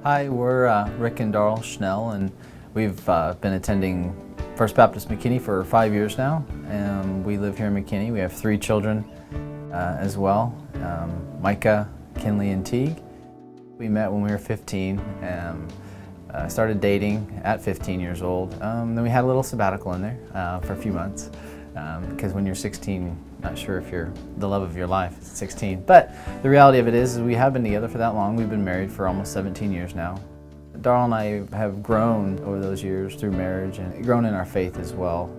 Hi, we're Rick and Story Schnell, and we've been attending First Baptist McKinney for 5 years now. We live here in McKinney. We have 3 children as well, Micah, Kinley, and Teague. We met when we were 15 and started dating at 15 years old. Then we had a little sabbatical in there for a few months because when you're 16, not sure if you're the love of your life at 16. But the reality of it is we have been together for that long. We've been married for almost 17 years now. Darrell and I have grown over those years through marriage and grown in our faith as well.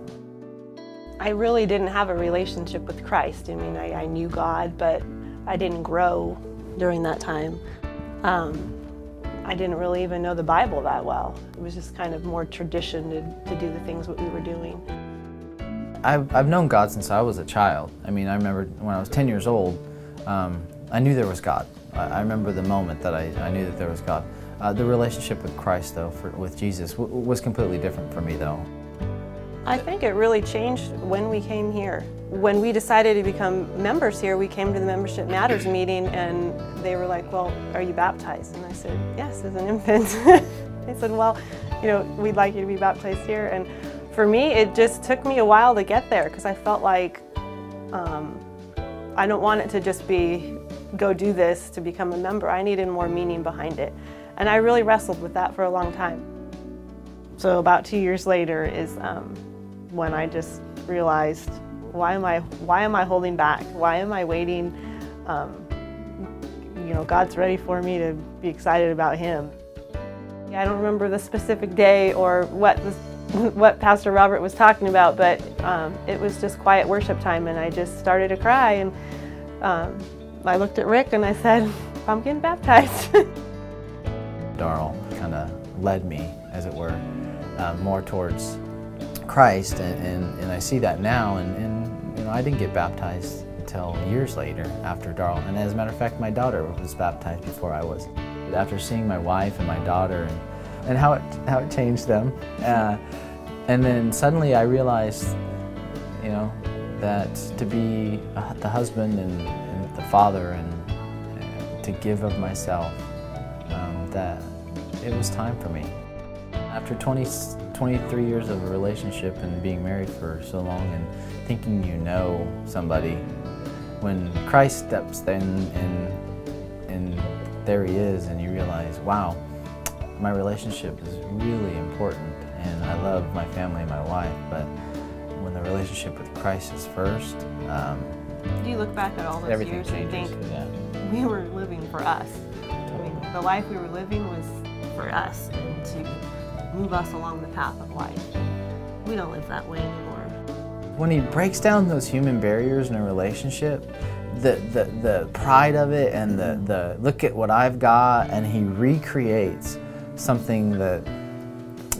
I really didn't have a relationship with Christ. I mean, I knew God, but I didn't grow during that time. I didn't really even know the Bible that well. It was just kind of more tradition to do the things what we were doing. I've known God since I was a child. I mean, I remember when I was 10 years old, I knew there was God. I remember the moment that I knew that there was God. The relationship with Christ, though, with Jesus, was completely different for me, though. I think it really changed when we came here. When we decided to become members here, we came to the Membership Matters meeting, and they were like, well, are you baptized? And I said, yes, as an infant. They said, well, you know, we'd like you to be baptized here. And for me, it just took me a while to get there because I felt like I don't want it to just be, go do this to become a member. I needed more meaning behind it. And I really wrestled with that for a long time. So about 2 years later is when I just realized, why am I holding back? Why am I waiting? You know, God's ready for me to be excited about Him. I don't remember the specific day or what Pastor Robert was talking about, but it was just quiet worship time, and I just started to cry, and I looked at Rick and I said, I'm getting baptized. Darrell kind of led me, as it were, more towards Christ, and I see that now, and you know, I didn't get baptized until years later after Darrell, and as a matter of fact, my daughter was baptized before I was. After seeing my wife and my daughter and how it changed them, and then suddenly I realized, you know, that to be the husband and the father and to give of myself, that it was time for me. After 23 years of a relationship and being married for so long and thinking you know somebody, when Christ steps in and there He is, and you realize, wow, my relationship is really important, and I love my family and my wife, but when the relationship with Christ is first, Do you look back at all those everything years changes. and think, Yeah. we were living for us? I mean, the life we were living was for us and to move us along the path of life. We don't live that way anymore. When He breaks down those human barriers in a relationship, the pride of it and the look at what I've got, and He recreates something that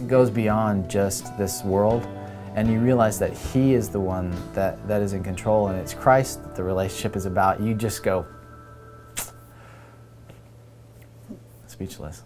goes beyond just this world, and you realize that He is the one that is in control, and it's Christ that the relationship is about. You just go speechless.